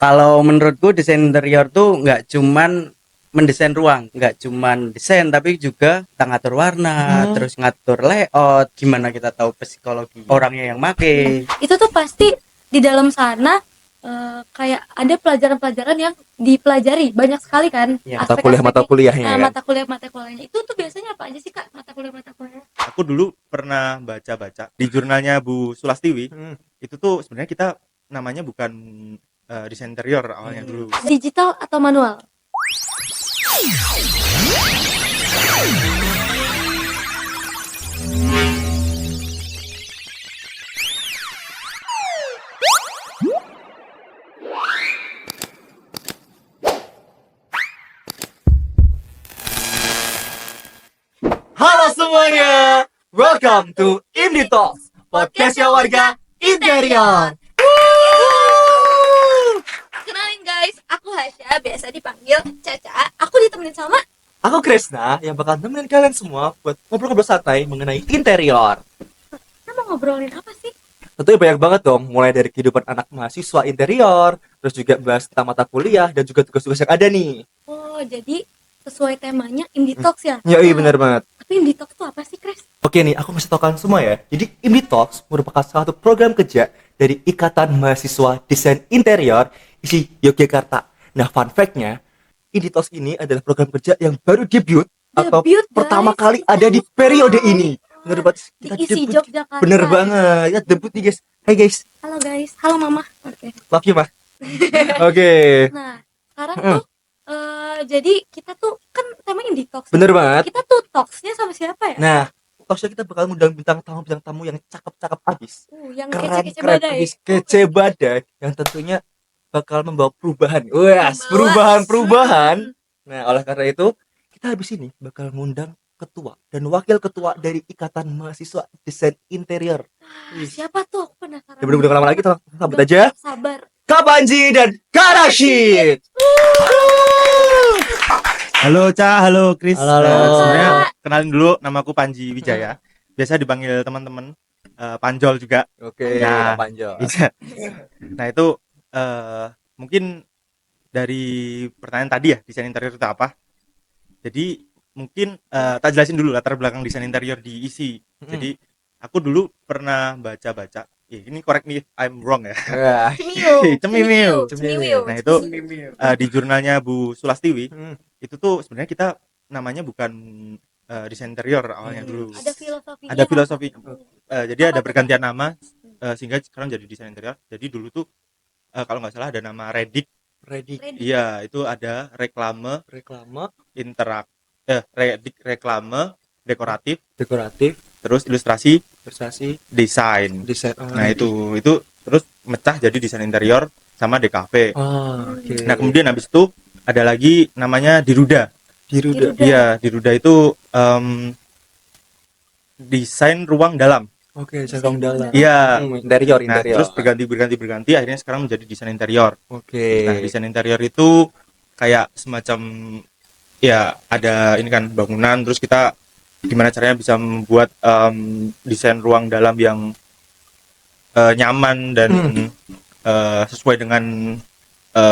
Kalau menurutku desain interior tuh nggak cuman mendesain ruang, nggak cuman desain tapi juga kita ngatur warna, terus ngatur layout, gimana kita tahu psikologi orangnya yang make. Itu tuh pasti di dalam sana kayak ada pelajaran-pelajaran yang dipelajari banyak sekali kan, Ya, Mata aspek-aspeknya. kuliahnya kan. Mata kuliahnya itu tuh biasanya apa aja sih Kak, mata kuliah? Aku dulu pernah baca-baca di jurnalnya Bu Sulastiwi. Itu tuh sebenarnya kita namanya bukan desain interior awalnya dulu. Digital atau manual? Halo semuanya, welcome to Indie Talks, podcastnya warga interior. Kenalin guys, aku Hasya, biasa dipanggil Caca. Aku ditemenin sama Aku Krisna yang bakal nemenin kalian semua buat ngobrol-ngobrol santai mengenai interior. kita mau ngobrolin apa sih? Tentunya banyak banget dong, mulai dari kehidupan anak mahasiswa interior, terus juga bahas tentang mata kuliah dan juga tugas-tugas yang ada nih. Oh, jadi sesuai temanya Indie Talks ya? Yoi, bener banget. Tapi Indie Talks tuh apa sih, Kres? Oke nih, aku kasih tau kalian semua ya. Jadi Indie Talks merupakan salah satu program kerja dari Ikatan Mahasiswa Desain Interior isi Yogyakarta. Nah, fun fact-nya, Indie Talks ini adalah program kerja yang baru debut atau Debut, guys. pertama kali ada di periode ini. Bener banget, kita Di isi debut. Yogyakarta. Bener banget, ya debut nih guys. Hai guys, Halo guys, halo Mama. Oke. love you mah. Oke, Nah, sekarang tuh jadi kita tuh kan temanya Indie Talks. bener banget. Kita tuh talksnya sama siapa ya? Nah, talksnya kita bakal ngundang bintang tamu yang cakep-cakep abis. Yang Keren, kece-kece keren, badai. abis kece badai yang tentunya bakal membawa perubahan. Wah, Membawa- perubahan. Nah, oleh karena itu, kita habis ini bakal ngundang ketua dan wakil ketua dari Ikatan Mahasiswa Desain Interior. Siapa tuh? Aku penasaran. Ya udah lama lagi, sambut Udah aja Sabar. Kak Panji dan Kak Rashid. Halo Ca, halo Kris. Halo, halo. Sebenarnya kenalin dulu, namaku Panji Wijaya. Biasa dipanggil teman-teman Panjol juga. Oke, Nah, Kak Panjo. Iya. Nah itu mungkin dari pertanyaan tadi ya, desain interior itu apa? Jadi mungkin tak jelasin dulu latar belakang desain interior di ISI. Jadi aku dulu pernah baca-baca. Ini correct me if I'm wrong ya. Wah, Cemimiu. Cemimiu. Nah itu di jurnalnya Bu Sulastiwi. Hmm. Itu tuh sebenarnya kita namanya bukan desain interior awalnya dulu. Ada filosofinya. Ada filosofi. Jadi Apa ada tuh, pergantian nama sehingga sekarang jadi desain interior. Jadi dulu tuh kalau nggak salah ada nama Redik. ready Ready. Iya, itu ada reklame reklame, Redik reklame dekoratif, dekoratif, terus ilustrasi, ilustrasi, desain. desain. Nah, itu terus mecah jadi desain interior sama DKV. Oh, oke. Nah, kemudian habis itu ada lagi namanya Diruda. Diruda. Diruda. Iya, Diruda itu desain ruang dalam. Oke, desain ruang dalam. Iya. Interior, Nah, interior. terus berganti akhirnya sekarang menjadi desain interior. Oke. Nah, desain interior itu kayak semacam ya ada ini kan bangunan, terus kita gimana caranya bisa membuat desain ruang dalam yang nyaman dan sesuai dengan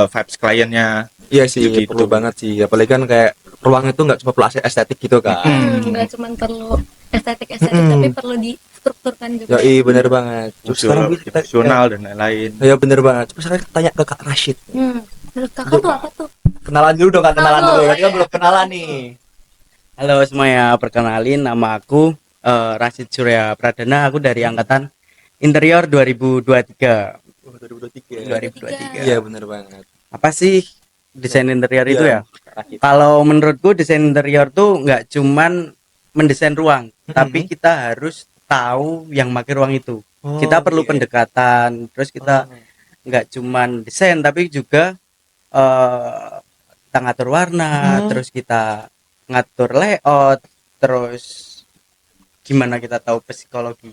vibes kliennya. Iya sih, Gitu. perlu banget sih. Apalagi kan kayak ruang itu nggak cuma perlu estetik gitu kan. Nggak cuma perlu estetik, tapi perlu distrukturkan juga. Ya iya bener banget. Terus sekarang kita Fungsional dan lain-lain. ya bener banget. Terus sekarang kita tanya ke Kak Rashid. Menurut kakak tuh apa tuh? Kenalan dulu dong, Kak. Kenalan Halo. dulu. Tadi kan belum kenalan nih. Halo semuanya, perkenalin nama aku Rashid Surya Pradana, aku dari angkatan Interior 2023. 2023. 2023. Iya bener banget. Apa sih desain interior itu ya? Rashid. Kalau menurutku desain interior tuh nggak cuman mendesain ruang, tapi kita harus tahu yang pakai ruang itu. Oh, Kita perlu iya. pendekatan, terus kita nggak cuman desain tapi juga kita ngatur warna, terus kita ngatur layout, terus gimana kita tahu psikologi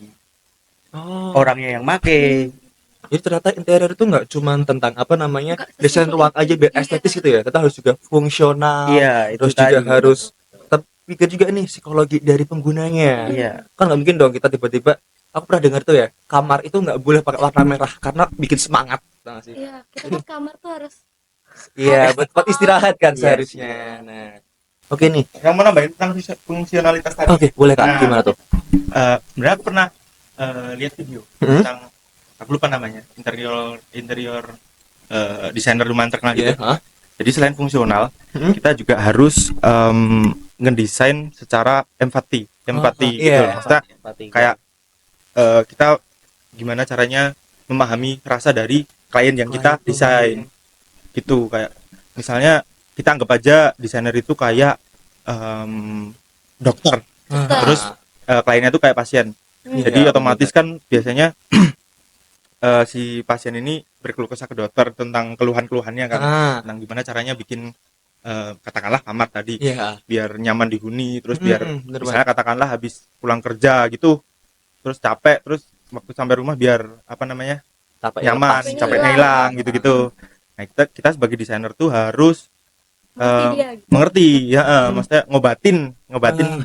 Oh. orangnya yang make. Jadi ternyata interior itu nggak cuma tentang apa namanya Nggak desain sesimpel ruang itu. aja biar Iya. estetis gitu ya. Kita harus juga fungsional. Iya, itu Terus juga tadi. harus pikir juga nih psikologi dari penggunanya. Iya. Kan nggak mungkin dong kita tiba-tiba aku pernah dengar tuh ya, kamar itu nggak boleh pakai warna merah karena bikin semangat, tau nggak sih? Iya, kita ke kamar tuh harus Iya, buat istirahat kan Iya seharusnya. Nah, oke nih. Yang mau nambahin tentang fungsionalitas tadi. Oke, boleh Kak. Nah, Gimana tuh? Sebenarnya aku pernah lihat video tentang, aku lupa namanya, interior desainer lumayan terkenal gitu. Iya, hah? Jadi selain fungsional, Hmm? kita juga harus ngedesain secara empati gitu. Iya. Maksudnya kayak kita gimana caranya memahami rasa dari klien yang kita desain gitu. Kayak misalnya kita anggap aja desainer itu kayak dokter, terus kliennya itu kayak pasien. Jadi Iya, otomatis kan biasanya si pasien ini berkeluh kesah ke dokter tentang keluhan-keluhannya kan, tentang gimana caranya bikin katakanlah kamar tadi Iya. biar nyaman dihuni, terus biar Bener misalnya katakanlah habis pulang kerja gitu, terus capek, terus waktu sampai rumah biar apa namanya nyaman, Capeknya capeknya hilang. hilang gitu-gitu. Nah kita sebagai desainer tuh harus ngerti dia gitu. mengerti ya, maksudnya ngobatin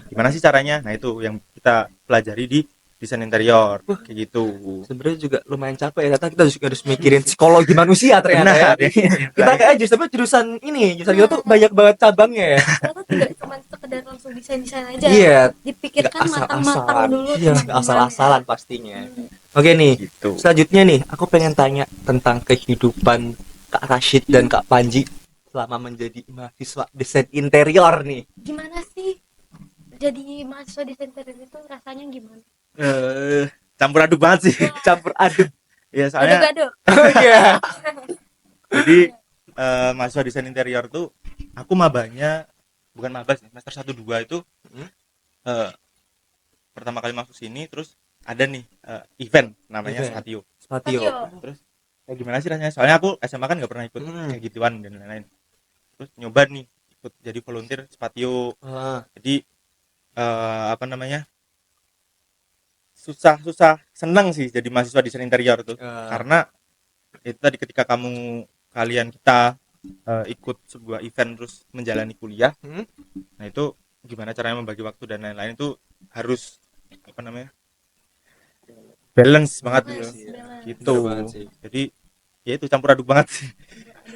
gimana sih caranya. Nah itu yang kita pelajari di desain interior kayak gitu. Sebenarnya juga lumayan capek ya, ternyata kita juga harus mikirin psikologi manusia ternyata ya. Kita kayak jurusan kita tuh banyak banget cabangnya ya. Ternyata tidak cuma sekedar langsung desain aja. Iya, Dipikirkan nggak matang-matang dulu. Iya, teman-teman nggak asal-asalan ya. pastinya. Oke nih, Gitu. selanjutnya nih, aku pengen tanya tentang kehidupan Kak Rashid dan Kak Panji selama menjadi mahasiswa desain interior nih. Gimana sih jadi mahasiswa desain interior itu rasanya gimana? Campur aduk banget sih. Campur aduk. Ya soalnya Gado-gado. Oh iya. jadi mahasiswa desain interior tuh aku mabanya bukan maba sih, semester 1 2 itu eh, pertama kali masuk sini, terus ada nih event namanya Event. Spatio. Spatio. Terus gimana sih rasanya? Soalnya aku SMA kan nggak pernah ikut kayak gituan dan lain-lain. Terus nyoba nih ikut jadi volunteer Spatio. Jadi apa namanya? Susah seneng sih jadi mahasiswa desain interior tuh. Karena itu tadi ketika kalian kita ikut sebuah event terus menjalani kuliah. Nah, itu gimana caranya membagi waktu dan lain-lain itu harus apa namanya? Balance banget Balance. gitu. Bener banget sih. Jadi ya itu campur aduk banget sih.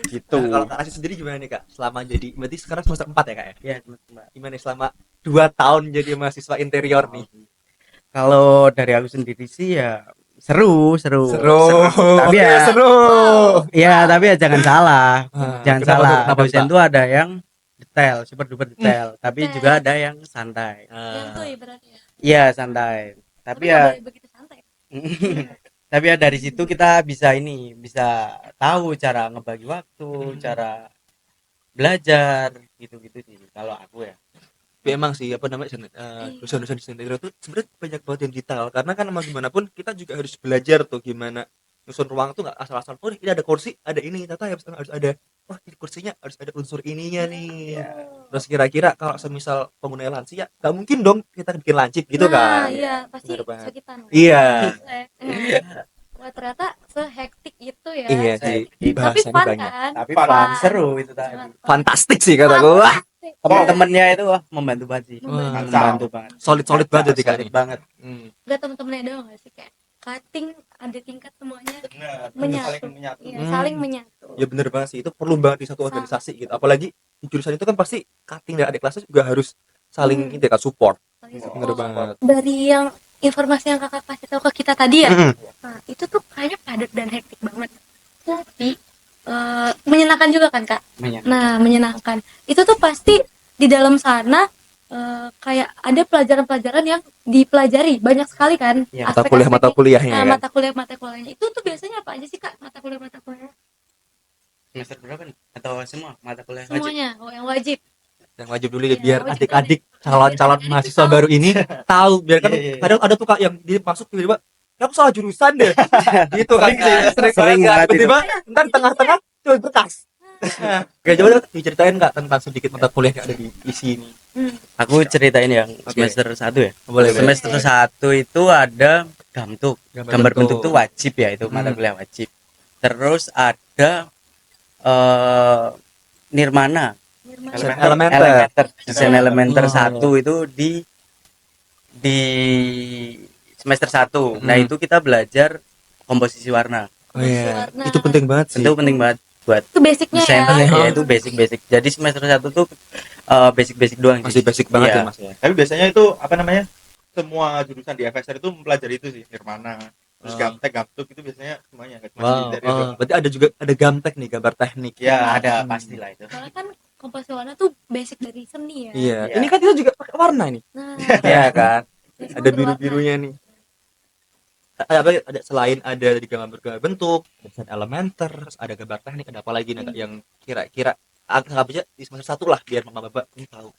Gitu. Nah, kalau Kak Rashid sendiri gimana nih Kak? Selama jadi, berarti sekarang semester 4 ya Kak ya? Iya, teman-teman. Gimana nih selama 2 tahun jadi mahasiswa interior nih? Kalau dari aku sendiri sih ya seru. Tapi Oke, ya seru. ya tapi ya jangan salah. Jangan Kenapa salah. tuh? Kenapa tuh, Dosen Kak? tuh ada yang detail, super duper detail, tapi Detail. juga ada yang santai. Santuy berarti ya. Iya, santai. Tapi nggak ya boleh begitu santai. tapi ya dari situ kita bisa tahu cara ngebagi waktu, cara belajar gitu-gitu sih kalau aku ya. Tapi emang sih apa namanya dosen-dosen desain interior tuh sebenarnya banyak banget yang detail, karena kan emang gimana pun kita juga harus belajar tuh gimana nyusun ruang tuh nggak asal-asal. Oh ini ada kursi, ada ini, ternyata harus ada, oh ini kursinya harus ada unsur ininya nih. Terus kira-kira kalau semisal pengguna lansia nggak mungkin dong kita bikin lancip gitu Nah, kan. iya pasti Bener banget. sakitan. Iya. Wah, ternyata sehektik itu ya. Iya sih, Tapi bahasannya fun banyak. kan? Tapi Fun. fun, seru itu tadi. Fantastik sih kataku. Wah, Teman-temannya itu membantu banget sih. Membantu. Membantu banget. solid banget jadi Kak Solid nih. banget. Gak temen-temennya doang gak sih, kayak cutting ada tingkat semuanya Benar. menyatu. Saling menyatu. Iya, saling menyatu. Ya bener banget sih, itu perlu banget di satu organisasi gitu. Apalagi di jurusan itu kan pasti cutting dan adik kelasnya juga harus saling itu kan support. Saling Bener support. banget. Dari yang informasi yang kakak kasih tahu ke kita tadi ya, Mm-mm. nah, itu tuh kayaknya padat dan hektik banget. Tapi menyenangkan juga kan kak? Banyak. Nah menyenangkan. Itu tuh pasti di dalam sana kayak ada pelajaran-pelajaran yang dipelajari banyak sekali kan? Ya, Mata Aspek-aspeknya. kuliahnya ya kan. Mata kuliahnya itu tuh biasanya apa aja sih kak? Mata kuliah Semester berapa nih? Atau semua mata kuliah wajib? semuanya. Oh yang wajib. Yang wajib dulu ya, Iya, biar wajib adik-adik dulu. calon-calon Biar mahasiswa adik-adik baru ini tahu, biar kan Iya. kadang ada tuh kak yang dia masuk tiba-tiba aku salah jurusan deh gitu kan. Sering banget itu. tiba-tiba ntar tengah-tengah cuma berkas. Oke, coba dong diceritain kak tentang sedikit mata kuliah yang ada di isi ini. Aku ceritain yang Oke. semester 1 ya. Boleh, Semester 1 itu ada gamtuk. Gambar bentuk itu wajib ya, itu mata Hmm. kuliah wajib. Terus ada Nirmana, Elementer. Desain Elementer Oh. 1 itu di semester 1. Nah, itu kita belajar komposisi warna. Oh iya, Warna. itu penting banget sih. Itu penting banget buat Itu basicnya desain. ya. Ya, itu basic. Jadi semester 1 tuh basic doang sih. Masih basic banget Iya. ya Mas ya. Tapi biasanya itu apa namanya? Semua jurusan di FSR itu mempelajari itu sih, Nirmana. Terus Gamtek, Gamtuk itu biasanya semuanya nggak cuma di Wow, interior doang. berarti ada juga ada gamtek nih, gambar teknik. Ya, ada pastilah itu. Soalnya kan komposisi warna tuh basic dari seni ya. Iya, Iya. ini kan kita juga pakai warna nih. Nah, Iya kan? ya, semua Ada berwarna. biru-birunya nih. Ada selain ada dari gambar bentuk, desain elementer, terus ada gambar teknik, ada apa lagi nih Kak, yang kira-kira anggap aja di semester 1 lah biar mama bapak ini tahu.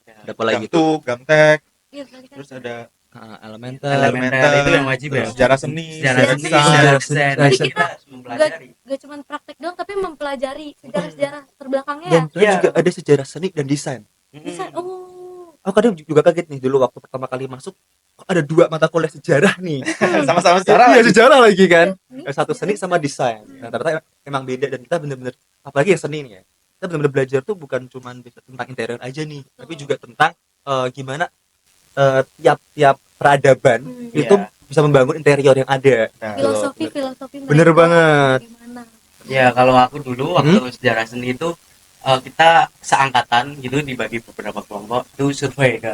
Ada apa lagi tuh? Gamtuk, Gamtek, Iya, berarti kan terus ada Elementer. Elementer itu yang wajib ya. sejarah seni, Sejarah seni, desain. sejarah desain. Jadi Kita kita mempelajari. gak cuma praktek doang tapi mempelajari sejarah-sejarah terbelakangnya Dan ya. Iya. juga ada sejarah seni dan desain. Bisa. Oh. Aku kadang juga kaget nih dulu waktu pertama kali masuk kok ada 2 mata kuliah sejarah nih. sama-sama sejarah. Iya, sejarah lagi kan. Ini Satu seni sama desain. Nah, ternyata emang beda dan kita bener-bener apalagi yang seni nih ya. Kita bener-bener belajar tuh bukan cuma tentang interior aja nih, tapi juga tentang gimana tiap peradaban itu Iya. bisa membangun interior yang ada. Nah, filosofi Bener mereka banget. gimana. Ya, kalau aku dulu waktu sejarah seni itu kita seangkatan gitu dibagi beberapa kelompok itu survei ke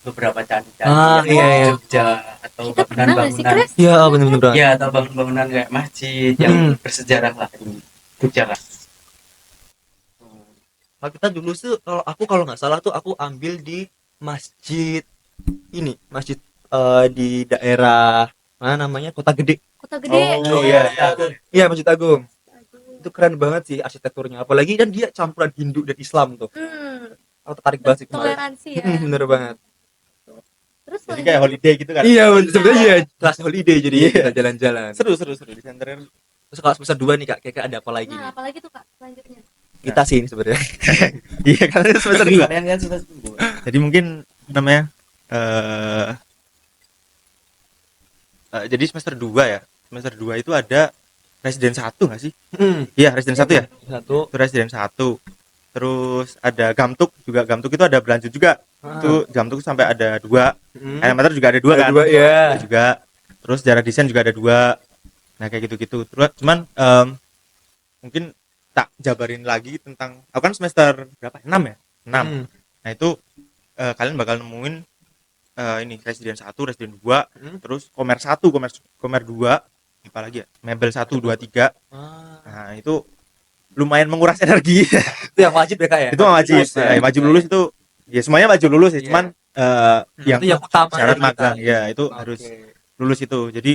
beberapa candi-candi yang Iya, di iya. Jogja atau Kita pernah nggak sih, bangunan-bangunan. Chris? Iya, bener-bener banget. Ya, atau bangunan kayak masjid yang bersejarah lah di Jogja lah. Kalau kita dulu sih kalau nggak salah tuh aku ambil di masjid masjid di daerah mana namanya, Kota Gede. Kota Gede. Oh, iya. Iya, Masjid Agung. Itu keren banget sih arsitekturnya, apalagi kan dia campuran Hindu dan Islam tuh. Aku tertarik banget sih kemarin. Toleransi ya. Bener banget. Terus jadi kayak holiday gitu kan. Iya, sebenarnya iya, kelas holiday jadi kita jalan-jalan. Seru di interior. Terus kalau semester 2 nih Kak, kira-kira ada apa lagi nih? Nah, apalagi tuh Kak selanjutnya. Kita sih ini sebenarnya. Iya, kan itu semester 2. Kalian kan sudah sembuh. Jadi mungkin namanya jadi semester 2 ya. Semester 2 itu ada residen 1 nggak sih? Iya, residen 1 ya. Satu. Itu residen 1. Terus ada Gamtuk juga. Gamtuk itu ada berlanjut juga. Itu Gamtuk sampai ada 2. Elementer juga ada 2 kan? Ada 2 ya. Ada juga. Terus sejarah desain juga ada 2. Nah, kayak gitu-gitu. Terus cuman mungkin tak jabarin lagi tentang aku kan semester berapa? 6 ya? 6. Nah, itu kalian bakal nemuin ini residen 1, residen 2, terus komer 1, komer 2, apa lagi ya? Mebel 1, 2, 3. Nah, itu lumayan menguras energi. Itu yang wajib ya Kak ya? Itu wajib. Nah, wajib lulus itu ya semuanya wajib lulus ya, cuman yang itu yang utama syarat ya, magang kita. ya itu harus lulus itu. Jadi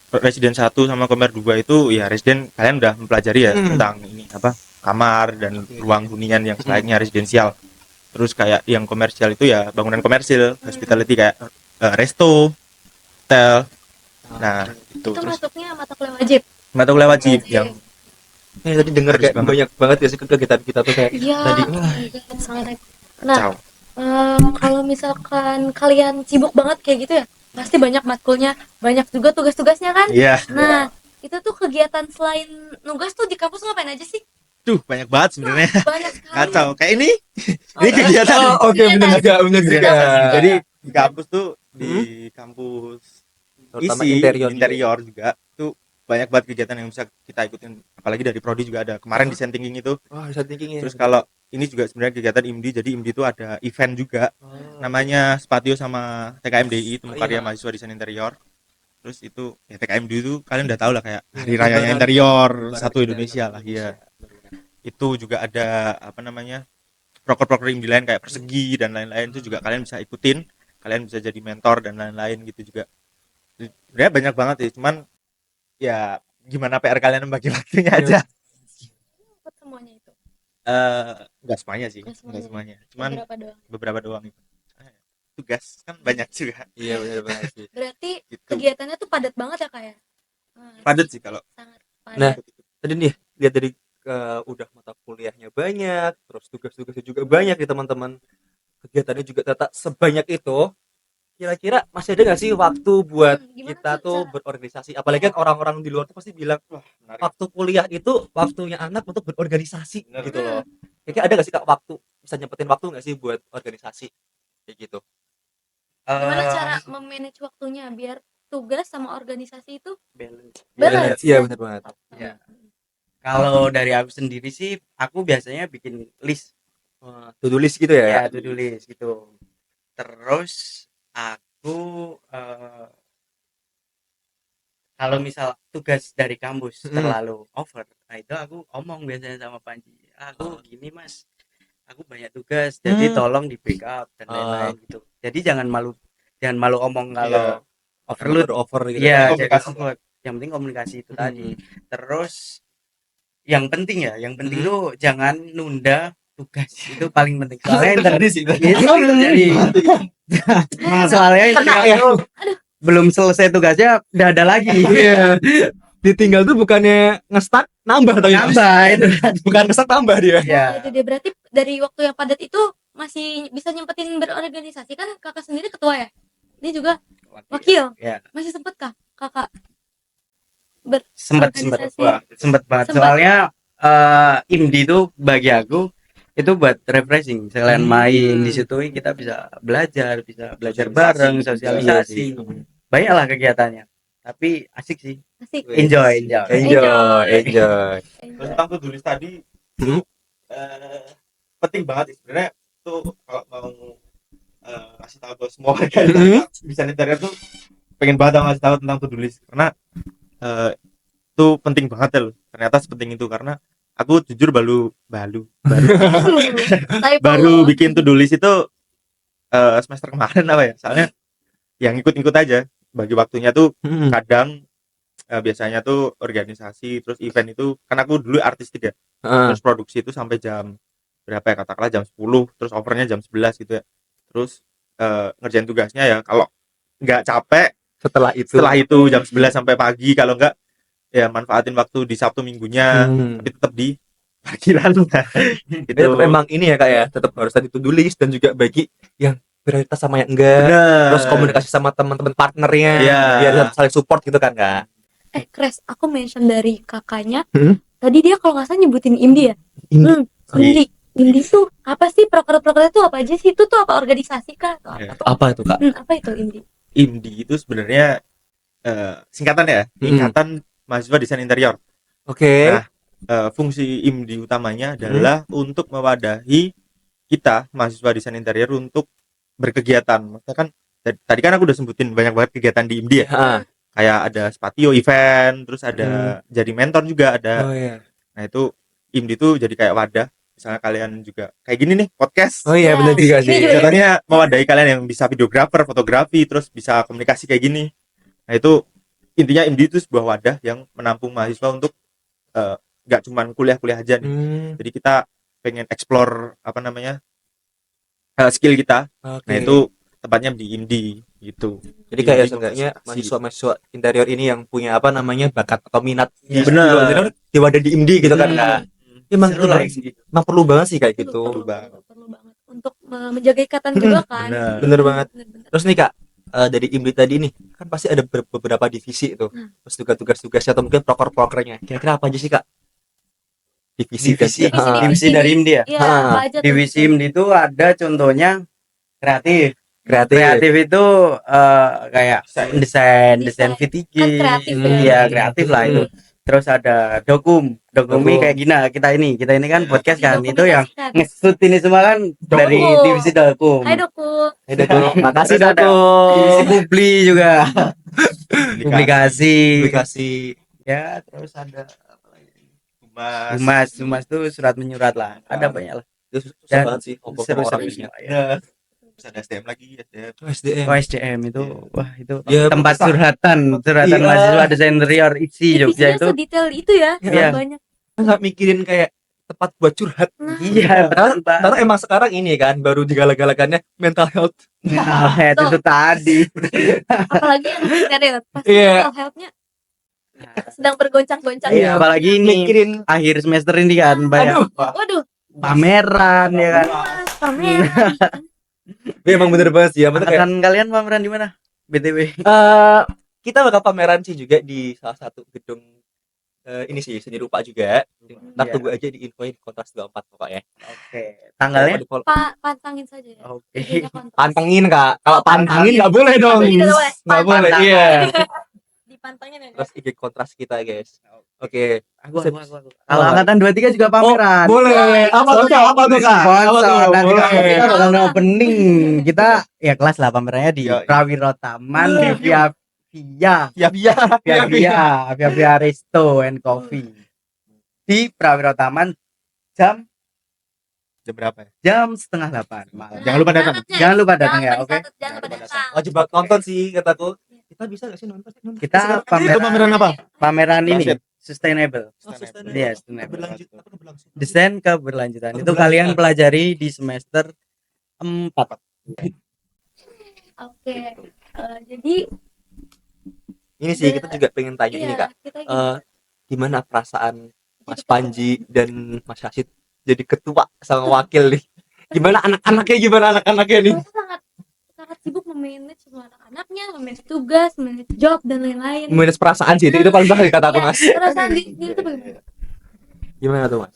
residen 1 sama komer 2 itu ya residen kalian udah mempelajari ya tentang ini apa? Kamar dan ruang hunian yang selayaknya residensial. Terus kayak yang komersial itu ya bangunan komersil, hospitality kayak resto, hotel. Nah, itu Itu terus masuknya mata kuliah wajib. mata kuliah wajib yang Ini tadi denger Harus kayak banget. banyak banget ya sih kegiatan kita tuh kayak Iya. tadi. Sangat. Nah, kacau. kalau misalkan kalian sibuk banget kayak gitu ya, pasti banyak matkulnya, banyak juga tugas-tugasnya kan? Iya. Nah, itu tuh kegiatan selain nugas tuh di kampus ngapain aja sih? Duh, banyak banget sebenarnya. Banyak sekali. Kacau. Kayak ini. Ini kegiatan. Oke, bener juga, bener juga. Jadi di kampus tuh di kampus Terutama isi interior juga tuh banyak banget kegiatan yang bisa kita ikutin, apalagi dari prodi juga ada kemarin desain thinking itu. Wah, bisa thinking ya. Terus kalau ini juga sebenarnya kegiatan IMDI, jadi IMDI itu ada event juga namanya Spatio sama TKMDI, Temu Karya Mahasiswa Desain Interior. Terus itu ya TKMDI itu kalian udah tahu lah kayak hari rayanya interior satu Indonesia lah ya. Itu juga ada apa namanya proker-proker IMDI lain kayak persegi dan lain-lain, itu juga kalian bisa ikutin, kalian bisa jadi mentor dan lain-lain gitu juga. Sebenarnya banyak banget ya, cuman ya gimana PR kalian membagi waktunya aja. Ikut semuanya itu. Enggak semuanya sih, Nggak enggak semuanya. semuanya. Cuman Beberapa doang. beberapa doang itu. Tugas kan banyak juga. Iya, benar banget sih. Berarti Gitu. kegiatannya tuh padat banget ya Kak ya? Padat sih kalau Sangat Nah, padat. tadi nih lihat dari udah mata kuliahnya banyak, terus tugas-tugasnya juga banyak nih teman-teman. Kegiatannya juga ternyata sebanyak itu. Kira-kira masih ada nggak sih waktu buat Gimana kita tuh cara- berorganisasi? Apalagi kan orang-orang di luar tuh pasti bilang waktu kuliah itu waktunya anak untuk berorganisasi Bener. gitu loh. Kira-kira ada nggak sih Kak waktu bisa nyempetin waktu nggak sih buat organisasi kayak gitu? Gimana Eh, cara memanage waktunya biar tugas sama organisasi itu balance. balance Iya ya? benar banget. Ya. Kalau dari aku sendiri sih, aku biasanya bikin list, To-do list gitu ya. ya to-do list gitu. Terus aku kalau misal tugas dari kampus terlalu over, nah itu aku omong biasanya sama Panji, aku gini mas, aku banyak tugas, jadi tolong di backup dan lain-lain gitu. Jadi jangan malu omong kalau overload. Over gitu. Iya, jadi Komunikasi. over. Yang penting komunikasi itu tadi. Terus yang penting ya, yang penting tuh jangan nunda tugas, itu paling penting. Soalnya ntar Tadi sih. itu jadi soalnya itu belum selesai tugasnya udah ada lagi. Iya. Ditinggal tuh bukannya nge-stuck nambah tapi Nambah itu kan. bukan nge-stuck nambah dia. Ya. Nah, itu dia berarti dari waktu yang padat itu masih bisa nyempetin berorganisasi kan kakak sendiri ketua ya? Ini juga wakil. Ya, Masih sempet kah kakak sempat berorganisasi? sempat banget. Sempat. Soalnya IMDI itu bagi aku itu buat refreshing. Selain main di situ kita bisa belajar bareng, sosialisasi. Banyaklah kegiatannya. Tapi asik sih. Asik. Enjoy. Enjoy. Terus tentang to-do list tadi Hmm. penting banget sebenarnya tuh kalau mau kasih tahu ke semua warga bisa interior tuh pengen banget ngasih tahu tentang to-do list karena itu penting banget ya loh. Ternyata sepenting itu karena aku jujur baru bikin to-do list itu semester kemarin apa ya, soalnya yang ikut-ikut aja bagi waktunya tuh kadang biasanya tuh organisasi terus event itu kan aku dulu artistik ya, terus produksi itu sampai jam berapa ya, katakanlah jam 10, terus overnya jam 11 gitu ya, terus ngerjain tugasnya ya kalau nggak capek Setelah itu jam 11 sampai pagi, kalau nggak ya manfaatin waktu di Sabtu minggunya tapi tetap di parkiran gitu. Tetap emang ini ya kak ya, tetap harus tadi to-do list dan juga bagi yang prioritas sama yang enggak. Bener. Terus komunikasi sama teman-teman partnernya Iya. biar saling support gitu kan kak. Kres, aku mention dari kakaknya. Tadi dia kalau nggak salah nyebutin IMDI ya? IMDI. IMDI tuh apa sih? Proker-proker itu apa aja sih? Itu tuh apa, organisasi kah? Atau apa? Ya. Atau apa itu kak? Apa itu IMDI? IMDI itu sebenarnya singkatan ya, Ikatan Mahasiswa Desain Interior. Oke. Nah, fungsi IMDI utamanya adalah untuk mewadahi kita mahasiswa desain interior untuk berkegiatan. Maksudnya kan tadi kan aku udah sebutin banyak banget kegiatan di IMDI ya. Kayak ada spatio event, terus ada jadi mentor juga ada. Oh iya. Nah, itu IMDI itu jadi kayak wadah. Misalnya kalian juga kayak gini nih, podcast. Oh iya, benar juga sih. Contohnya mewadahi kalian yang bisa videografer, fotografi, terus bisa komunikasi kayak gini. Nah, itu intinya IMDI itu sebuah wadah yang menampung mahasiswa untuk nggak cuman kuliah-kuliah aja nih. Jadi kita pengen explore apa namanya skill kita. Nah, itu tempatnya di IMDI gitu. Jadi kayak seenggaknya mahasiswa interior ini yang punya apa namanya bakat atau minat di Bener. di wadah di IMDI gitu kan kak. Emang Seru lah. emang perlu banget sih kayak gitu. Perlu banget untuk menjaga ikatan juga kan. Bener banget. Bener. Terus nih kak, dari IMDI tadi nih kan pasti ada beberapa divisi itu, terus tugas-tugasnya atau mungkin proker-prokernya. Kira-kira apa aja sih kak? Divisi dari IMDI ya? Iya, apa aja tuh? Divisi IMDI itu ada contohnya kreatif itu kayak desain VTG, Kan kreatif ya. iya kreatif lah itu. Terus ada dokum ini kayak kita ini kan podcast kan, itu yang nge-shoot ini semua kan dari divisi dokum. Hai Doku. Makasih Terus ada divisi publi juga, publikasi ya. Terus ada humas tuh surat menyurat lah, ada banyak lah. Susah banget sih seru orangnya. ya. Terus ada SDM lagi, SDM itu wah itu Ya, tempat curhatan mahasiswa desain interior isi Jogja itu. Sedetail itu ya, Iya. banyak. Nggak mikirin kayak tempat buat curhat. Iya, Karena emang sekarang ini kan baru digalak-galakannya mental health. Nah, itu tadi. Apalagi yang interior pas Iya. mental health-nya sedang bergoncang-goncang. Iya, apalagi ini Mikirin akhir semester ini kan banyak Waduh, pameran ya kan. pameran. ya, emang bener banget sih ya. Betul kayak Angkatan kalian pameran di mana? BTW. kita bakal pameran sih juga di salah satu gedung ini sih seni rupa juga. Ntar Iya. tunggu aja di info di Kontras 24 pokoknya. Oke. Tanggalnya? Jangan lupa di-follow. Pantangin saja ya. Oke. IG-nya Kontras. Pantengin Kak. Kalau pantangin nggak boleh dong. Pantangin nggak boleh. Nggak boleh. Pantang. Iya. Dipantangin ya. Terus IG Kontras kita guys. Oke. Aku. Kalau angkatan 23 juga Oh, pameran. boleh. Apa tuh Kak? Apa tuh Kak? Apa Sponsor tuh? dan Boleh. kita bakal opening. Kita ya kelas lah pamerannya di Iya. Prawiro Taman di Via Resto and Coffee di Prawiro Taman jam Jam berapa ya? jam 7:30 malam. Jangan lupa datang. Jangan lupa datang ya, oke? Jangan lupa datang. Wajib banget nonton sih kataku. Kita bisa nggak sih nonton? Kita Itu pameran apa? pameran ini Basket. sustainable. Oh, sustainable. Iya, sustainable. Keberlanjutan. Desain keberlanjutan. Itu Keberlanjutan. kalian pelajari di semester 4. Oke. Jadi Ini sih kita juga pengen tanya ini Kak. kita Gimana perasaan Mas Panji dan Mas Rashid jadi ketua sama wakil nih? Gimana anak-anaknya nih? Mereka sangat sibuk memanage semua anak-anaknya, memanage tugas, memanage job dan lain-lain. Minus perasaan sih itu paling bahaya kata aku Iya, Mas. perasaan di itu bagaimana? Gimana tuh Mas?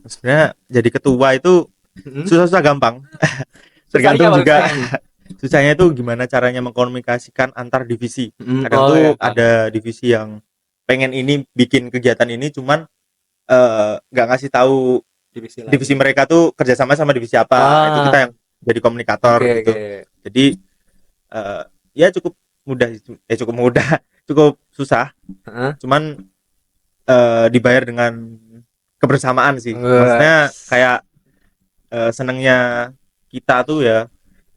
Sebenarnya jadi ketua itu susah-susah gampang. Tergantung Susahnya juga apa? susahnya itu gimana caranya mengkomunikasikan antar divisi. Kadang Oh, tuh iya. ada divisi yang pengen ini bikin kegiatan ini cuman nggak ngasih tahu divisi lain. divisi mereka tuh kerjasama sama divisi apa. Ah. Itu kita yang jadi komunikator Oke, gitu. oke. Jadi ya cukup mudah cukup mudah cukup susah Heeh. cuman dibayar dengan kebersamaan sih. Wah. Maksudnya kayak senangnya kita tuh ya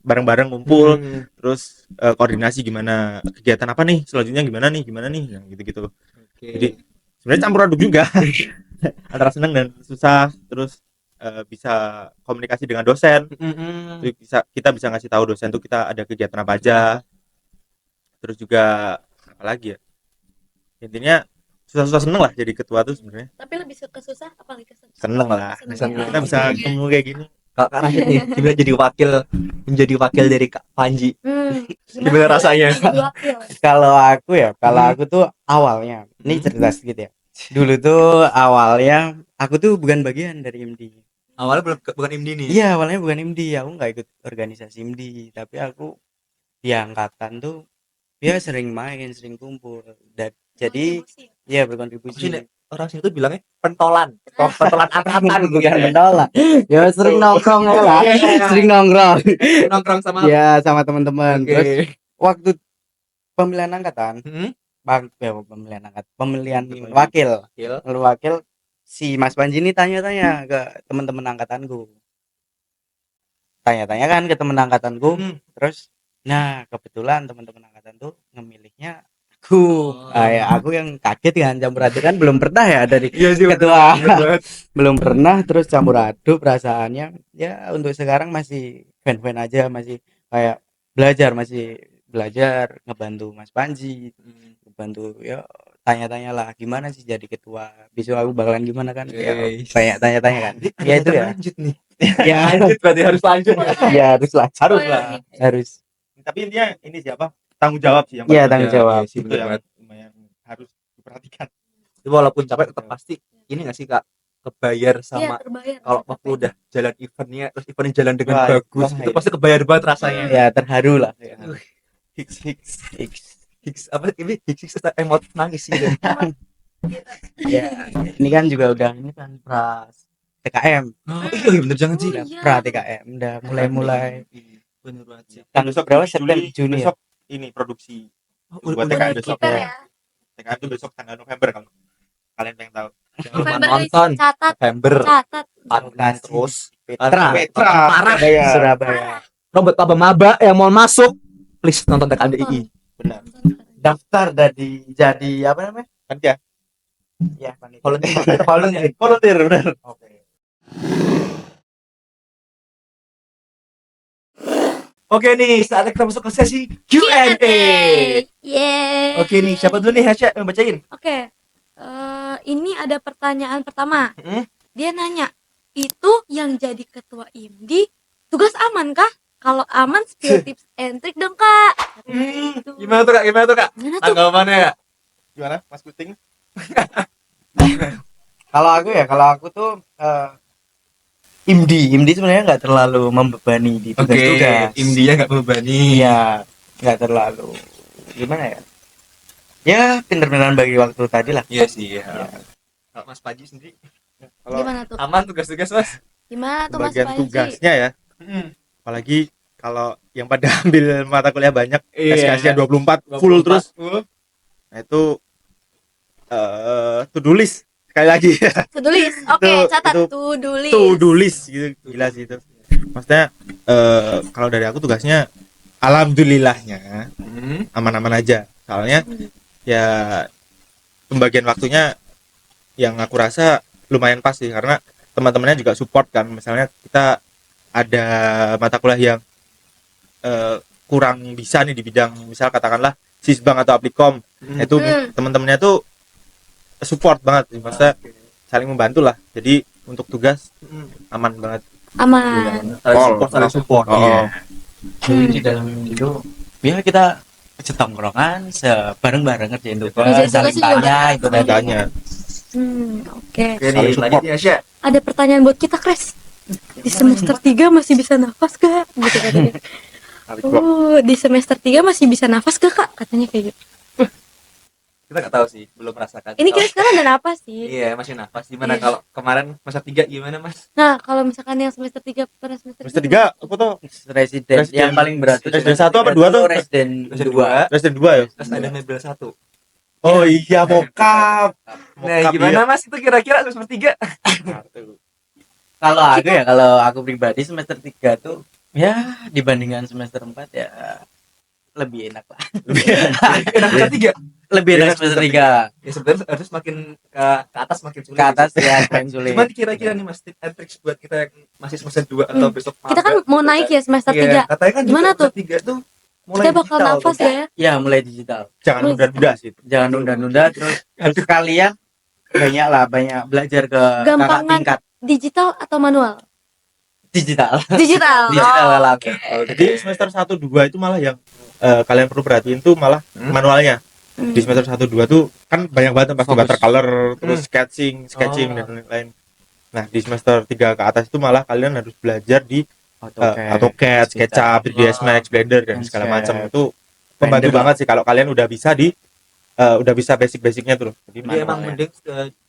bareng-bareng ngumpul terus koordinasi gimana kegiatan apa nih selanjutnya gimana nih yang gitu-gitu. Oke. Jadi sebenarnya campur aduk juga antara senang dan susah. Terus bisa komunikasi dengan dosen. Terus kita bisa ngasih tahu dosen tuh kita ada kegiatan apa aja. Terus juga apa lagi ya, intinya susah-susah seneng lah jadi ketua tuh sebenarnya. Tapi lebih suka susah apa lagi kesenang? Seneng lah Seneng. kita bisa ketemu kayak gini. Kak Rashid nih gimana menjadi wakil dari Kak Panji? Gimana rasanya? Jadi wakil. Kalau aku tuh awalnya, ini cerita sedikit ya. Dulu tuh awalnya aku tuh bukan bagian dari IMDI. Awalnya bukan IMDI nih. Iya, awalnya bukan IMDI. Aku nggak ikut organisasi IMDI, tapi aku di angkatan tuh ya sering main, sering kumpul. Dan jadi ya berkontribusi. Orang sini tuh bilangnya pentolan. Pentolan angkatan Bukan menolak. Ya sering nongkrong lah. Sering nongkrong sama Ya sama teman-teman. Oke. Terus waktu pemilihan angkatan, pemilihan wakil si Mas Panji ini tanya-tanya ke teman-teman angkatanku. Tanya-tanya kan ke teman angkatanku. Terus nah kebetulan teman-teman angkatan tuh ngemilihnya aku. Aku yang kaget kan, campur aduk kan belum pernah ya dari ketua. Belum pernah, terus campur aduk perasaannya. Ya untuk sekarang masih fan-fan aja, masih kayak belajar ngebantu Mas Panji, ngebantu ya tanya-tanya lah gimana sih jadi ketua, besok aku bakalan gimana kan, ya banyak tanya-tanya kan. Ya itu ya. Lanjut nih. Ya Lanjut berarti harus lanjut. ya harus. Tapi intinya ini siapa tanggung jawab sih yang Iya, paling tanggung penting. jawab. sih, Itu bener yang banget. lumayan harus diperhatikan. Walaupun capek tetap pasti ini nggak sih Kak kebayar Iya, sama terbayar. kalau waktu udah jalan eventnya terus eventnya jalan dengan Wah, bagus wah, itu iya. pasti kebayar banget rasanya. Ya terharu lah. Hicks apa ini Hicks emot nangis sih. Ya ini kan juga udah ini kan pras TKM. Oh, iya bener jangan sih. Oh, iya. Pra TKM udah mulai Bener banget sih. besok berapa September Juni ya? Besok ini produksi Oh, buat udah TKM Udah besok. kiper ya. TKM itu besok tanggal November kalau kalian pengen tahu. Jangan lupa November nonton catat November catat. pantang terus Petra parah Surabaya. Robert maba yang mau masuk please nonton TKMDI. Benar. Daftar jadi apa namanya? Kan ya. Ya, volunteer. Volunteer benar. Oke. Oke nih saatnya kita masuk ke sesi Q&A. Yeay. Oke nih siapa dulu nih Hasya yang bacain? Oke. Ini ada pertanyaan pertama. Dia nanya, itu yang jadi ketua IMDI tugas aman kah? Kalau aman spill tips and trick dong kak. Gitu. Gimana tuh kak? Gimana tuh? Tanggapannya ya? Gimana Mas Puting? Kalau aku tuh IMDi sebenarnya nggak terlalu membebani di tugas-tugas. India nggak membebani. Iya, nggak terlalu gimana ya? Ya pinter-pinteran bagi waktu tadi lah. Iya sih ya. Kalau Mas Paji sendiri Kalau Gimana tuh? aman tugas-tugas Mas? Gimana tuh Mas bagian Panji? tugasnya ya, apalagi kalau yang pada ambil mata kuliah banyak, SKS-nya 24 full terus. Nah itu to-do list sekali lagi. To-do list. Oke, Itu- catat itu to-do list. To-do list gitu, gila sih itu. Maksudnya kalau dari aku tugasnya alhamdulillahnya aman-aman aja. Soalnya ya pembagian waktunya yang aku rasa lumayan pas sih, karena teman-temannya juga support kan. Misalnya kita ada mata kuliah yang kurang bisa nih di bidang misal katakanlah sisbang atau aplikom, itu teman-temannya tuh support banget, maksudnya saling membantu lah. Jadi untuk tugas aman banget. Aman. Saling support. Oh. Jadi di dalam itu ya kita setongkrongan bareng-bareng ngerjain tugas, Ngerjain tugas saling sih juga. tanya itu tadi. Tanya. Oke. Oke Saling nih, support. lanjutnya Asya. Ada pertanyaan buat kita, Kres. Di semester 3 masih bisa nafas gak? Gitu katanya. Oh, di semester 3 masih bisa nafas gak, Kak? Katanya kayak gitu. Kita nggak tahu sih, belum merasakan. Ini kira sekarang ada napas sih. Iya, masih nafas. Gimana Iya. kalau kemarin masa 3 gimana Mas? Nah, kalau misalkan yang semester 3 pernah semester Semester 3. 3 apa tuh? Residen yang paling berat tuh Residen semester 1 apa tiga 2 tuh? Residen Residen 2. Residen 2 ya? Terus ada mebel 1. Oh iya, mokap. Nah, gimana Mas itu kira-kira semester 3? Kalau aku ya, kalau aku pribadi semester 3 tuh ya dibandingkan semester 4 ya lebih enak lah. Enak semester 3. Lebih enak semester 3. Ya sebenarnya harus makin ke atas makin sulit. Ke atas ya main sulit. Cuman kira-kira nih Mas, tip and tricks buat kita yang masih semester 2 atau besok Kita kan mau naik ya semester 3. Iya, katanya kan Gimana semester 3 tuh mulai Kita bakal digital nafas tuh. ya. Ya mulai digital. Jangan nunda-nunda sih. Jangan nunda-nunda terus kalian banyak belajar ke kakak Gampangan. tingkat Digital atau manual? digital. Digital. Digital Oh, kalau oke. aku. Jadi semester 1 2 itu malah yang kalian perlu perhatiin tuh malah manualnya. Di semester 1 2 tuh kan banyak banget pasti Fokus. watercolor, terus sketching dan lain-lain. Nah, di semester 3 ke atas itu malah kalian harus belajar di AutoCAD, SketchUp, 3ds Max, Blender dan segala Konsep. macam. Itu membantu Render. banget sih kalau kalian udah bisa udah bisa basic-basicnya tuh loh. Jadi Jadi emang Manual ya. mending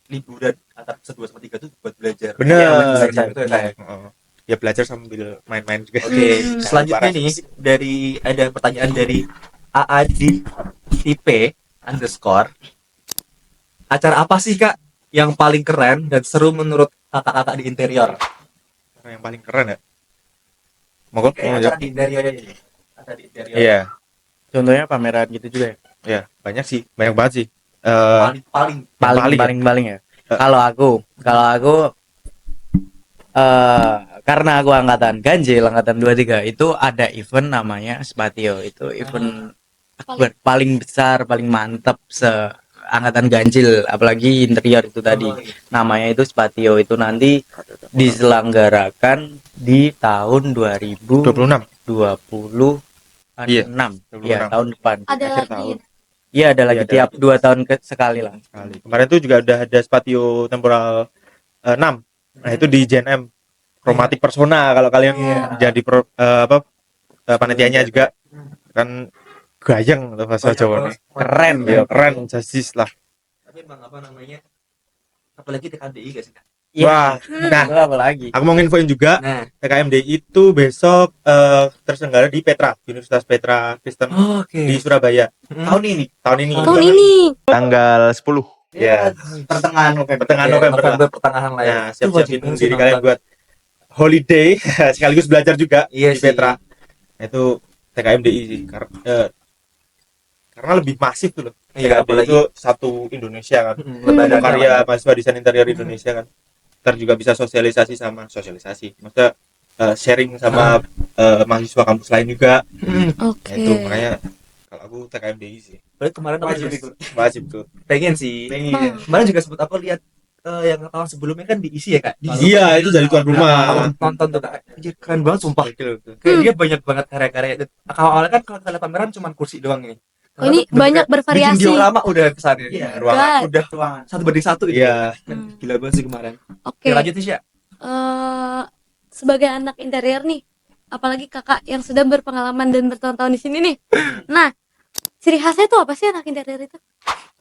liburan antara semester 2 sama 3 tuh buat belajar. bener. Iya, belajar. Itu ya, Kak, ya. Heeh. Ya belajar sambil main-main juga. Oke, Hmm. selanjutnya nih dari ada pertanyaan dari AAD IP underscore. Acara apa sih Kak yang paling keren dan seru menurut kakak-kakak di interior? Yang paling keren ya. Mogok mau Acara jawab? di interior aja. Acara di interior. Iya, Contohnya pameran gitu juga ya. ya banyak sih, banyak banget sih. Paling Paling ya. Eh. Kalau aku karena aku angkatan ganjil angkatan 23 itu ada event namanya Spatio. Itu event akbar, paling besar, paling mantap angkatan ganjil, apalagi interior itu tadi. Oh, iya. Namanya itu Spatio. Itu nanti diselenggarakan di tahun 2026. 26. Iya, 26. Ya, tahun depan. Ada Akhir lagi. tahun. Iya, ada lagi Iya, ada tiap lagi. 2 tahun sekali lah. Sekali. Kemarin tuh juga udah ada Spatio temporal 6. Nah, itu di JNM. Chromatic Persona kalau kalian jadi panitianya juga kan gayeng tuh bahasa Jawa. Keren Ya keren, jasis lah. Tapi emang apa namanya? Apalagi TKDI guys. Iya. Wah, nah Itu apa lagi? aku mau nginfoin juga Nah, TKMDI itu besok terselenggara di Petra, Universitas Petra Kristen di Surabaya. Tahun ini. Tahun ini. Tahun ini. Tanggal 10. Ya, Pertengahan November. pertengahan November lah. pertengahan lah ya. Nah, siap-siapin diri kalian buat holiday sekaligus belajar juga Iya di sih. Petra. Itu TKMDI sih karena lebih masif tuh loh. Iya, TKMDI apalagi- itu satu Indonesia kan. Lebaran Karya mahasiswa desain interior Indonesia kan. Ntar juga bisa sosialisasi. Maksudnya sharing sama mahasiswa kampus lain juga. Oke. Nah, itu makanya kalau aku TKMDI sih. Berarti kemarin aku Wajib juga ikut. Wajib tuh. pengen sih. Kemarin juga sempat aku lihat yang tahun sebelumnya kan diisi ya Kak. Diisi. Iya, itu jadi tuan Aku rumah. nonton tuh Kak. Anjir, keren banget sumpah. Gokil tuh. Kayak dia banyak banget karya-karya. Awalnya kan kalau kita lihat pameran cuma kursi doang ini. Oh, ini banyak bervariasi. Bikin diorama udah kesannya. Iya, ruangan. Udah ruangan. 1:1 itu. Iya. Hmm. Gila banget sih kemarin. Oke. Ya, lanjut nih, Sya. Sebagai anak interior nih, apalagi kakak yang sudah berpengalaman dan bertahun-tahun di sini nih. Nah, ciri khasnya tuh apa sih anak interior itu?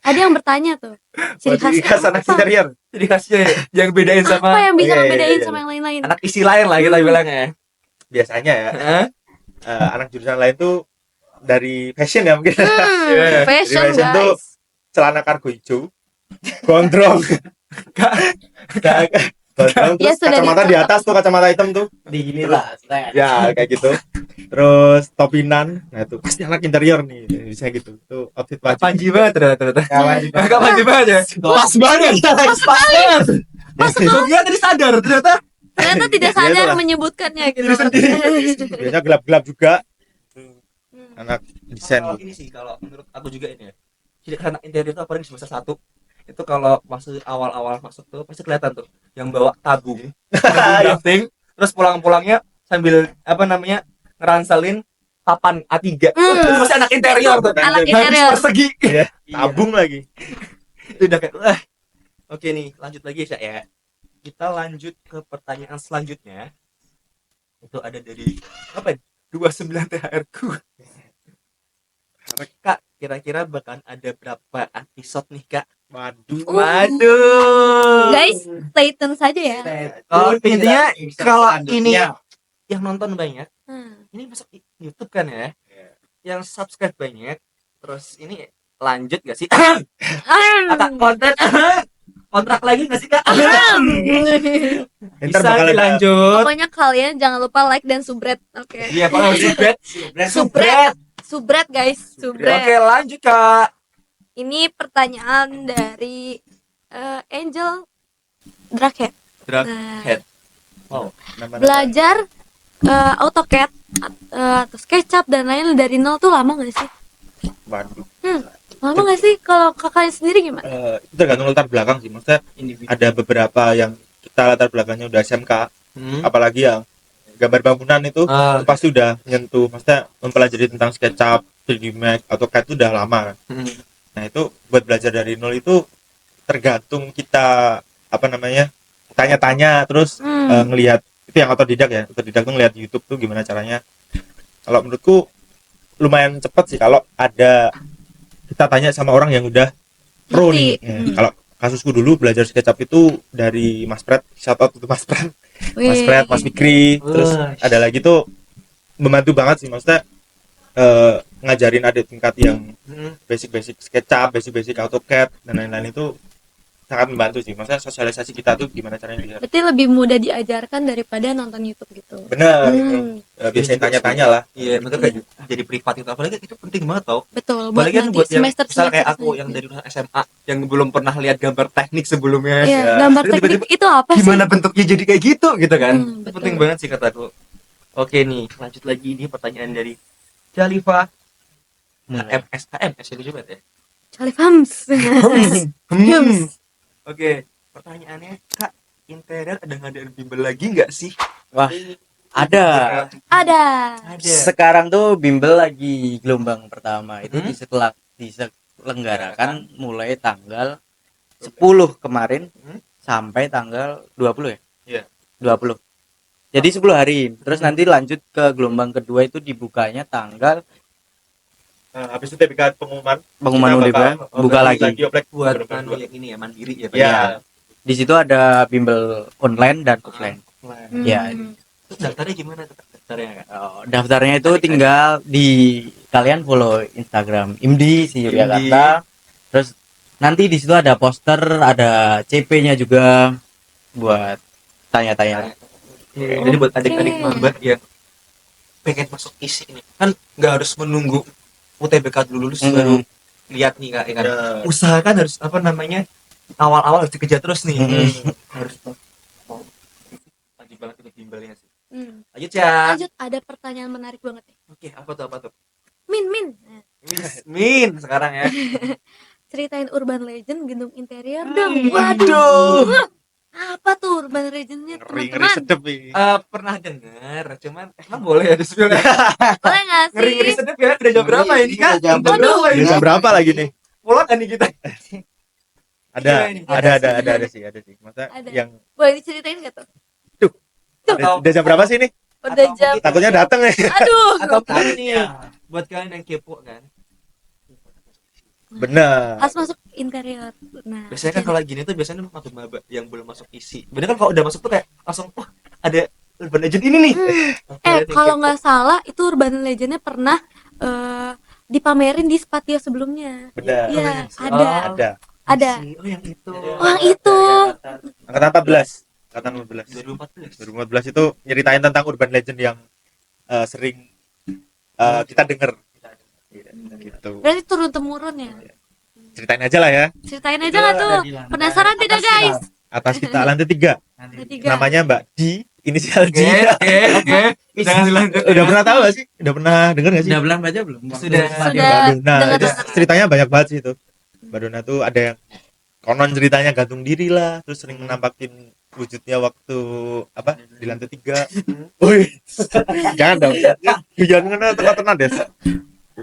Ada yang bertanya tuh. Ciri Ciri khasnya khas anak apa? interior. Jadi khasnya yang bedain Apa sama yang bisa Iya, iya, membedain iya. sama yang lain-lain? anak isi lain lah kita bilangnya. Biasanya ya, Hah? anak jurusan lain tuh dari fashion ya mungkin. Iya. Fashion, Jadi fashion tuh guys. celana kargo hijau, gondrong, gondrong, Ya, terus sudah kacamata di dicocok. atas tuh, kacamata hitam tuh, Di gini lah. ya kayak gitu. Terus topinan, nah itu pasti anak interior nih, bisa gitu. Tuh outfit wajib. Panji banget ternyata. Agak panji banget ya. Pas banget. Pas banget. Dia tadi sadar ternyata. Ternyata tidak Ya, sadar itulah. menyebutkannya gitu. Biasanya gelap-gelap juga. Hmm. Anak desain. Kalau ini sih kalau menurut aku juga ini ya. Jadi anak interior itu apalagi di semester 1 itu kalau masuk awal-awal masuk tuh pasti kelihatan tuh yang bawa tabung drafting terus pulang-pulangnya sambil apa namanya ngeranselin papan A3 itu pasti anak interior tuh Anak garis interior. persegi Ya, tabung lagi. itu udah kayak wah. Oke nih lanjut lagi ya kita lanjut ke pertanyaan selanjutnya itu ada dari apa ya? 29 THR ku Kak kira-kira bakal ada berapa episode nih Kak? Waduh. Guys, stay tune saja ya. Oh, intinya kalau ini selanjutnya. yang nonton banyak, ini masuk YouTube kan ya? Yang subscribe banyak, terus ini lanjut gak sih? Kakak kontrak lagi gak sih Kak? Ntar Bisa bakal ada dilanjut. Pokoknya kalian jangan lupa like dan subscribe. Oke. Iya, kalau subscribe. Subscribe guys, subscribe. Oke, lanjut Kak. Ini pertanyaan dari Angel Drakhead. Draghead. Wow. nama-nama. Belajar AutoCAD atau SketchUp dan lain dari nol tuh lama gak sih? Waduh. Lama gak sih? Kalau kakaknya sendiri gimana? Itu tergantung latar belakang sih. Maksudnya ada beberapa yang kita latar belakangnya udah SMK, apalagi yang gambar bangunan itu pasti udah nyentuh, maksudnya mempelajari tentang SketchUp, 3D Max, AutoCAD itu udah lama. Nah itu buat belajar dari nol itu tergantung kita apa namanya tanya-tanya terus ngelihat itu yang otodidak ya, otodidak tuh ngelihat YouTube tuh gimana caranya. Kalau menurutku lumayan cepet sih kalau ada kita tanya sama orang yang udah pro nih. Ya, kalau kasusku dulu belajar SketchUp itu dari Mas Pret, shout out untuk Mas Pret. Mas Fred, Mas Fikri, terus ada lagi tuh membantu banget sih, maksudnya ngajarin adik tingkat yang basic-basic SketchUp, basic-basic AutoCAD dan lain-lain itu sangat membantu sih, maksudnya sosialisasi kita tuh gimana caranya lihat. Berarti lebih mudah diajarkan daripada nonton YouTube gitu. Bener, biasanya tanya-tanya lah. Iya, betul kayak jadi privat itu apalagi itu penting banget tau. Betul. Buat Apalagi kan nanti buat yang semester misal kayak aku selanjutnya. yang dari SMA yang belum pernah lihat gambar teknik sebelumnya. Iya, Ya. gambar Terus teknik tiba-tiba, itu apa sih? gimana bentuknya jadi kayak gitu kan? Itu betul. penting banget sih kataku. Oke nih, lanjut lagi ini pertanyaan dari Jalifa. MS ini coba ya. Charlie Fams. Oke, pertanyaannya Kak, interior ada ngadain bimbel lagi nggak sih? Wah, ada. Ada. Sekarang tuh bimbel lagi gelombang pertama itu diselenggarakan mulai tanggal 10 kemarin sampai tanggal 20 ya? Iya. 20. Jadi 10 hari. Terus nanti lanjut ke gelombang kedua itu dibukanya tanggal Habis itu TBK pengumuman UTB buka lagi. oprek Buat anu yang ini ya mandiri ya. Pak? Ya. Di situ ada bimbel online dan offline. Ya. Terus daftarnya gimana tuh Kak? Daftarnya Kak? Daftarnya itu tinggal di kalian follow Instagram IMDI si Yogyakarta. Terus nanti di situ ada poster, ada CP-nya juga buat tanya-tanya. Jadi buat adik-adik maba yang pengen masuk isi ini kan nggak harus menunggu UTBK dulu lulus baru lihat nih Kak, ya kan? Usahakan harus apa namanya awal-awal harus dikejar terus nih. Harus wajib banget ikut bimbelnya sih. Lanjut ya. Lanjut, ada pertanyaan menarik banget nih. Oke, apa tuh? Min. Min sekarang ya. Ceritain urban legend gedung interior dong. Waduh. Apa tuh urban Urban Legendnya Ngeri teman-teman sedep ini. Pernah denger, cuman emang boleh ya di spill ya? boleh nggak sih? Ngeri sedep ya. Udah jam berapa ini Udah kan? jam berapa ini? Jam berapa lagi nih? Pulang kan nih kita? Ada, Gimana ini? ada sih. Masa Ada. yang Boleh diceritain nggak tuh? udah jam berapa sih ini? Udah Atau jam. mungkin- Takutnya dateng nih. Aduh. Atau mungkin nih buat kalian yang kepo kan. Bener. Harus masuk interior. Nah. Biasanya kan kalau gini tuh biasanya masuk maba yang belum masuk isi. Bener kan kalau udah masuk tuh kayak langsung wah ada Urban Legend ini nih. Kalau nggak salah itu Urban Legendnya pernah dipamerin di Spatio sebelumnya. Bener. Iya, Oh, ada. Ada. Ada. Oh yang itu. Oh, yang itu. Angkatan 14. Angkatan 14. 2014. 2014 itu nyeritain tentang urban legend yang sering kita denger. Gitu. Berarti turun temurun ya. Ceritain aja lah ya. Ceritain aja nggak tuh? Penasaran tidak guys? Atas kita lantai 3. Ada tiga. Namanya Mbak Di, inisial Oke, G. oke. Jangan dilanjut. Udah pernah tahu gak sih? Udah pernah denger gak sih? Udah bilang baca belum? Sudah. Sudah. Nah, dengar- itu ceritanya banyak banget sih itu. Mbak Dona tuh ada yang konon ceritanya gantung diri lah, terus sering menampakin wujudnya waktu apa di lantai 3. Wih, jangan dong. Jangan kena tengah-tengah deh.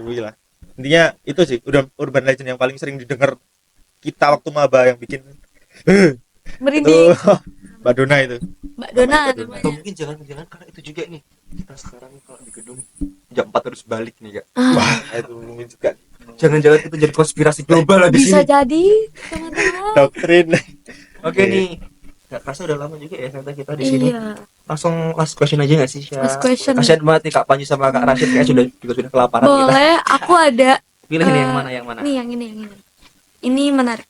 Wih lah. Intinya itu sih udah urban legend yang paling sering didengar kita waktu maba yang bikin itu Merinding. Mbak Dona itu. Mbak Dona Atau namanya. mungkin jangan-jangan karena itu juga nih. Kita sekarang kalau di gedung jam 4 harus balik nih, Kak. Wah, itu mungkin juga Jangan-jangan itu jadi konspirasi global lah di Bisa sini. jadi, teman-teman. doktrin. Oke nih. Gak kerasa udah lama juga ya sampai kita di sini. Iya. Langsung last question aja gak sih, Syah? Last question. Kasian banget nih Kak Panji sama Kak Rashid kayak sudah kelaparan kita. Boleh, aku ada. Pilih nih eh, yang mana? Nih yang ini. Ini menarik.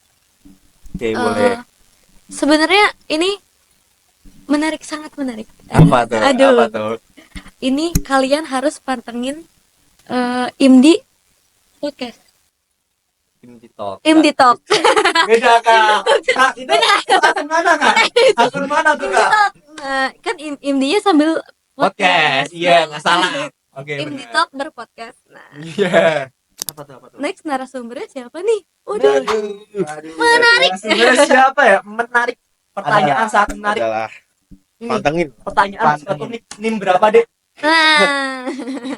Oke, boleh. Sebenarnya ini menarik, sangat menarik. Apa tuh? Aduh. Apa tuh? Ini kalian harus pantengin IMDi podcast. Imdi Talk. IMDi Talk. Beda Kak. Kak, itu akun mana Kak? Akun mana tuh Kak? Nah, kan IMDi-nya sambil Podcast. Iya, nggak salah. Oke, IMDi benar. Talk berpodcast. Nah, Iya. Apa tuh? next narasumbernya siapa nih? Udah. Menarik. Sebenarnya siapa ya? Menarik. Pertanyaan sangat menarik. Adalah Ini pantengin. pertanyaan satu nim berapa deh? Nah,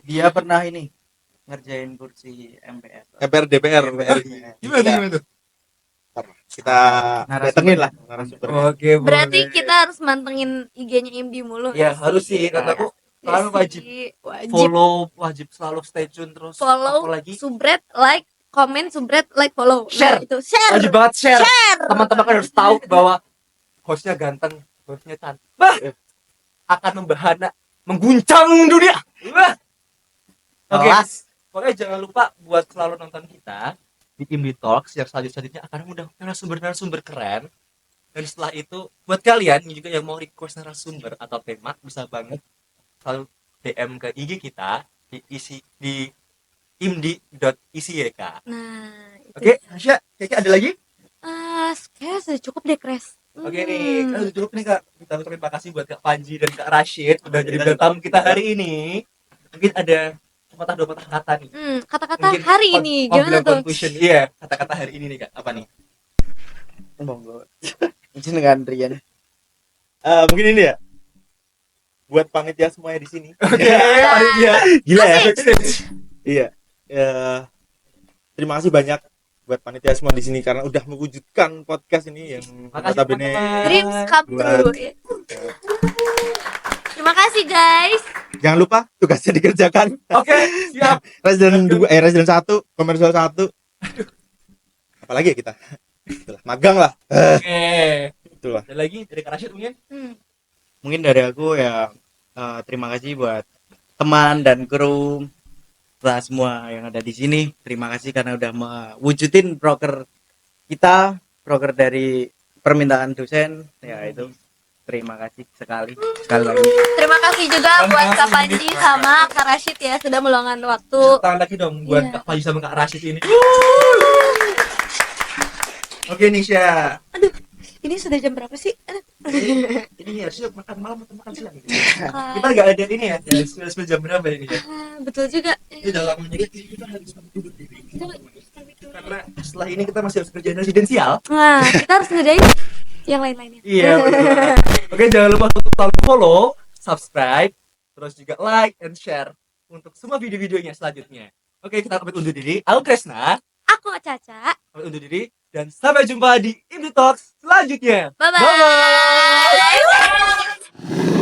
Dia pernah ini ngerjain kursi MPR. MPR DPR. Gimana tuh? Kita datengin lah narasumber. Oke, berarti kita harus mantengin IG-nya IMDi mulu. ya harus sih kataku kalian wajib wajib follow, wajib selalu stay tune terus. follow, Apalagi subscribe, like, comment, subscribe, like, follow. Share. Nah, itu share. wajib banget share. Teman-teman kan harus tahu bahwa hostnya ganteng, hostnya cantik. Bah, akan membahana, mengguncang dunia. Wah. Oke. Pokoknya jangan lupa buat selalu nonton kita di Imdi Talks yang selanjutnya akan mengundang narasumber-narasumber keren. Dan setelah itu buat kalian juga yang mau request narasumber atau tema bisa banget selalu DM ke IG kita di imdi.icyk. Nah, itu. Oke, Asya, kayaknya ada lagi? Kayaknya sudah cukup deh, Kres. Oke nih, kan udah cukup nih Kak. Kita terima kasih buat Kak Panji dan Kak Rashid udah jadi bintang tamu kita hari ini. Mungkin ada sepatah dua patah kata nih. Kata-kata Mungkin hari ini gimana tuh? conclusion. Iya, kata-kata hari ini nih Kak. Apa nih? Monggo. Izin dengan Rian. Mungkin ini ya. Buat panitia semuanya di sini. Oke, panitia. Gila ya. Iya. Terima kasih banyak buat panitia semua di sini karena udah mewujudkan podcast ini yang Makasih, notabene teman-teman. Dreams come true. Terima kasih guys. jangan lupa tugasnya dikerjakan. Oke, siap. Resident 2 Resident 1, komersial 1. Apalagi ya kita? Itulah, magang lah. Oke. Itulah. Ada lagi dari Kak Rashid mungkin? Mungkin dari aku ya terima kasih buat teman dan kru setelah semua yang ada di sini. Terima kasih karena udah mewujudin proker kita, proker dari permintaan dosen ya itu. Terima kasih sekali lagi. Terima kasih juga buat Kak Panji sama Kak Rashid ya sudah meluangkan waktu. Tangan lagi dong buat Iya. Kak Panji sama Kak Rashid ini. Oke Nisha. Ini sudah jam berapa sih? Ini harusnya makan malam atau makan siang gitu. Ah, Kita nggak ada ini ya. Spesial jam berapa ini ya? betul juga. Ini udah lama jadi kita harus tidur. Coba. Karena setelah ini kita masih harus kerjaan residensial. Nah, kita harus ngerjain yang lain-lainnya. Iya, betul banget. Oke, jangan lupa untuk follow, subscribe, terus juga like and share untuk semua video-videonya selanjutnya. Oke, kita pamit undur diri. Aku Kresna, Aku Caca. pamit undur diri dan sampai jumpa di Indie Talks selanjutnya. Bye bye. Bye.